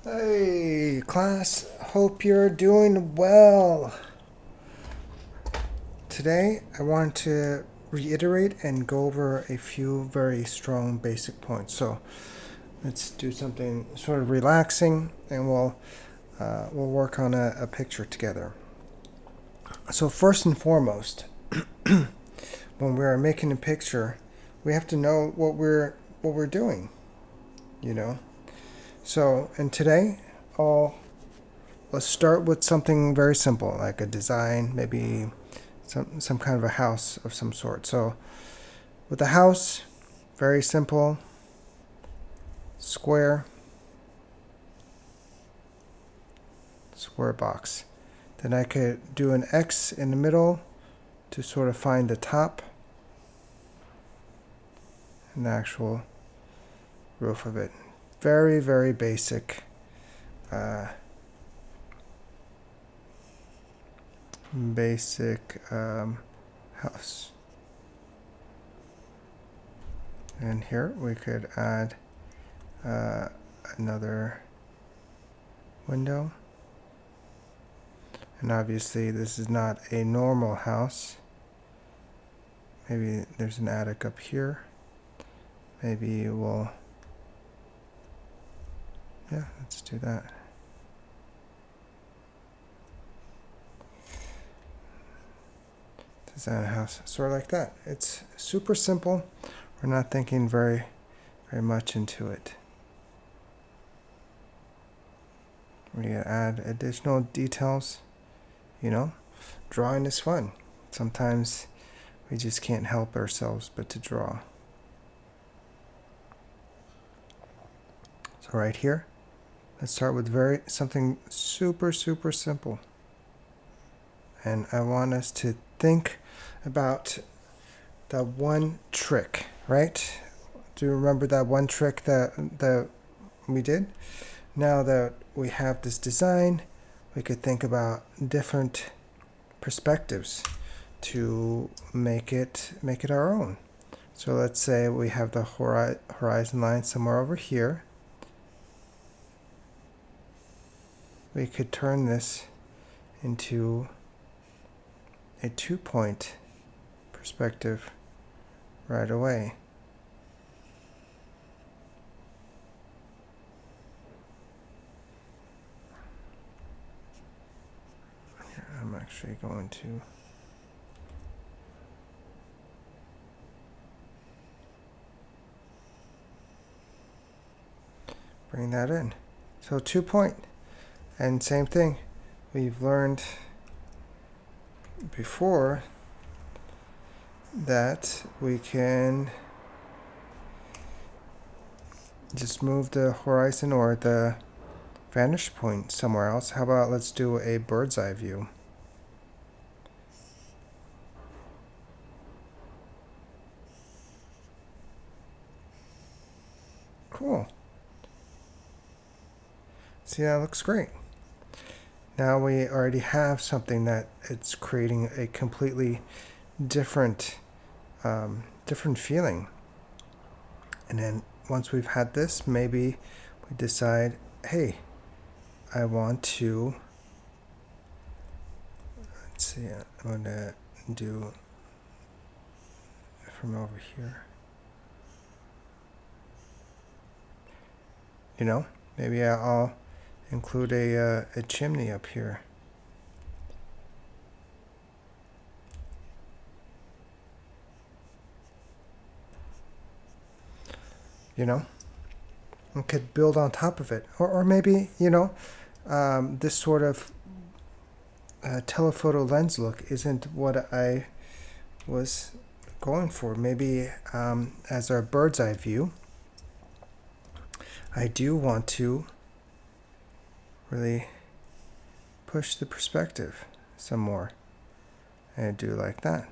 Hey, class, hope you're doing well. Today, I want to reiterate and go over a few very strong basic points. So, let's do something sort of relaxing and we'll work on a picture together. So, first and foremost, when we're making a picture, we have to know what we're doing, you know. So, and today, I'll let's start with something very simple, like a design, maybe some kind of a house of some sort. So with the house, very simple, square, square box. Then I could do an X in the middle to sort of find the top and the actual roof of it. Very, very basic. Uh, basic house. And here we could add another window. And obviously this is not a normal house. Maybe there's an attic up here. Maybe we'll, yeah, let's do that. Design a house, sort of like that. It's super simple. We're not thinking very much into it. We're gonna add additional details. You know, drawing is fun. Sometimes we just can't help ourselves but to draw. So right here, let's start with something super simple. And I want us to think about that one trick, right? Do you remember that one trick that we did? Now that we have this design, we could think about different perspectives to make it our own. So let's say we have the horizon line somewhere over here. We could turn this into a 2-point perspective right away. Here, I'm actually going to bring that in. So 2-point. And same thing, we've learned before that we can just move the horizon or the vantage point somewhere else. How about let's do a bird's eye view. Cool. See, that looks great. Now we already have something that it's creating a completely different different feeling. And then once we've had this, maybe we decide, hey, I want to, let's see, I'm going to do from over here. You know, maybe I'll include a chimney up here. You know, and could build on top of it. Or maybe, you know, this sort of telephoto lens look isn't what I was going for. Maybe as our bird's eye view, I do want to really push the perspective some more. And do like that.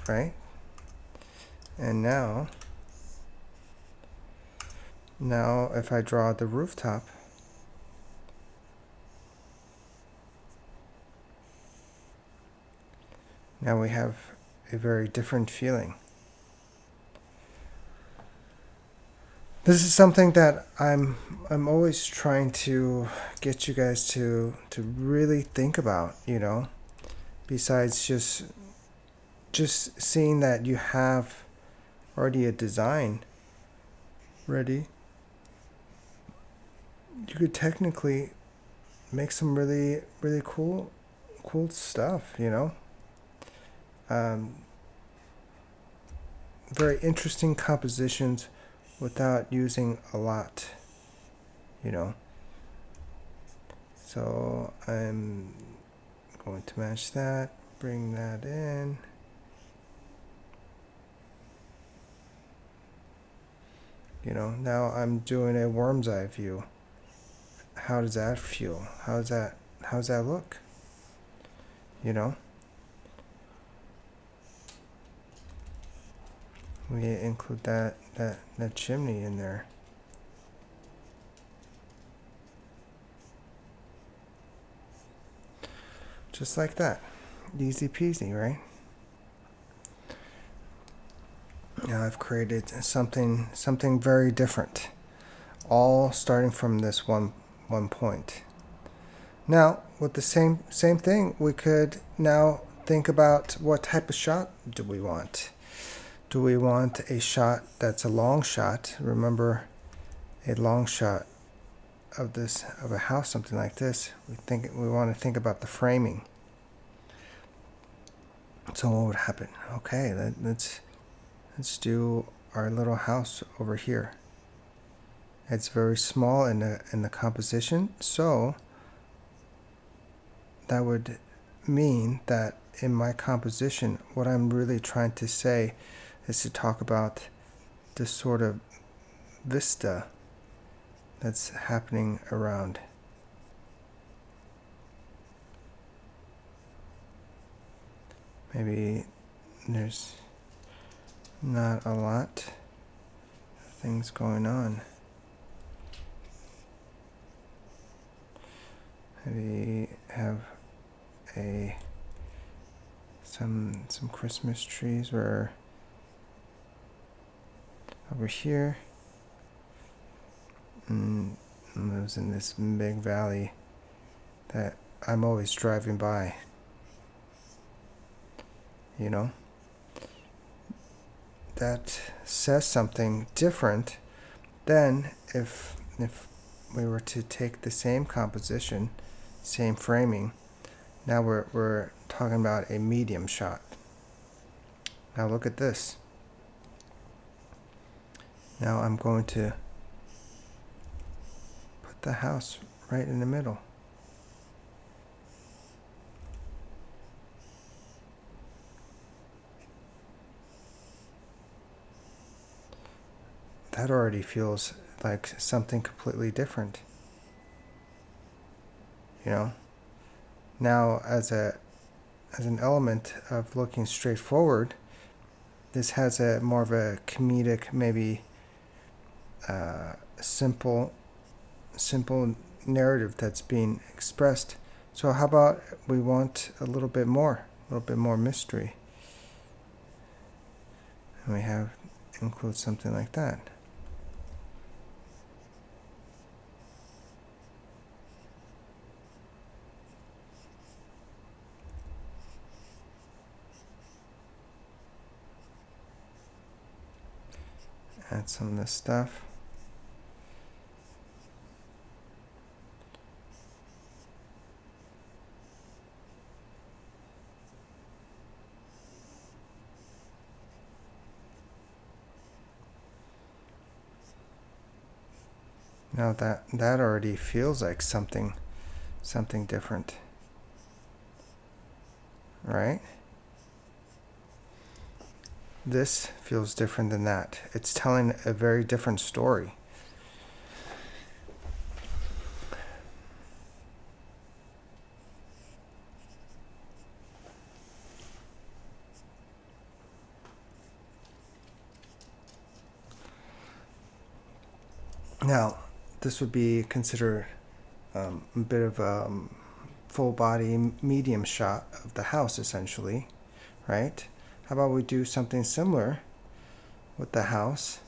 Right? And now if I draw the rooftop, now we have a very different feeling. This is something that I'm always trying to get you guys to really think about, you know, besides just seeing that you have already a design ready. You could technically make some really cool stuff, you know. Um, Very interesting compositions without using a lot, you know. So I'm going to match that, bring that in. You know, now I'm doing a worm's eye view. How does that feel? How's that look? You know? We include that chimney in there. Just like that. Easy peasy, right? Now I've created something very different. All starting from this one point. Now, with the same thing, we could now think about what type of shot do we want. Do we want a shot that's a long shot? Remember, a long shot of a house, something like this. We want to think about the framing. So what would happen? Okay, let's do our little house over here. It's very small in the composition, so that would mean that in my composition, what I'm really trying to say is to talk about this sort of vista that's happening around. Maybe there's not a lot of things going on. Maybe have some Christmas trees where over here and lives in this big valley that I'm always driving by. You know, that says something different than if we were to take the same composition, same framing. Now we're talking about a medium shot. Now look at this. Now I'm going to put the house right in the middle. That already feels like something completely different. You know? Now as an element of looking straight forward, this has a more of a comedic, maybe simple narrative that's being expressed. So how about we want a little bit more mystery, and we have include something like that. Add some of this stuff. Now that already feels like something different, right? This feels different than that. It's telling a very different story. Now, this would be considered a bit of a full body medium shot of the house, essentially, right? How about we do something similar with the house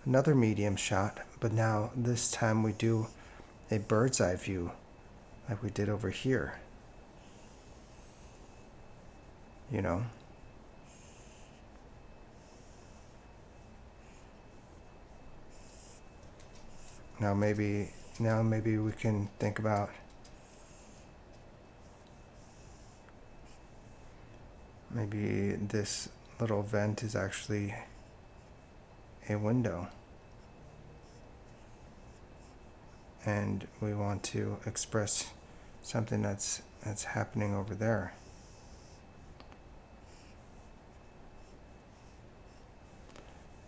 another medium shot, but now this time we do a bird's eye view like we did over here. You know? Now maybe we can think about maybe this little vent is actually a window. And we want to express something that's happening over there.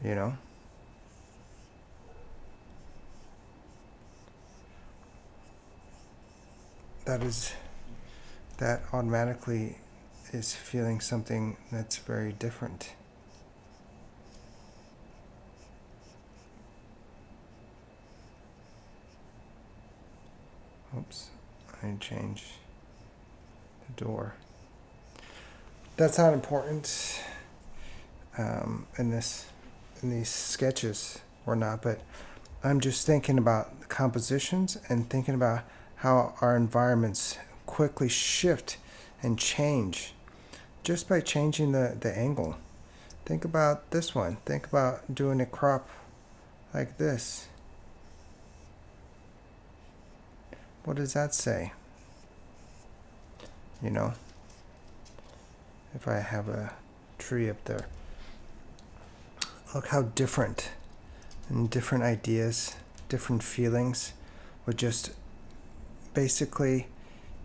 You know? That automatically is feeling something that's very different. Oops, I changed the door. That's not important in these sketches or not, but I'm just thinking about the compositions and thinking about how our environments quickly shift and change just by changing the angle. Think about this one. Think about doing a crop like this. What does that say? You know, if I have a tree up there. Look how different and different ideas, different feelings with just basically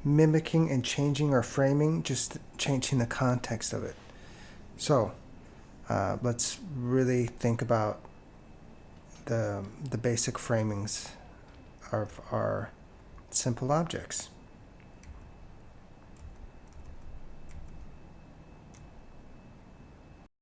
mimicking and changing our framing, just changing the context of it. So let's really think about the basic framings of our simple objects.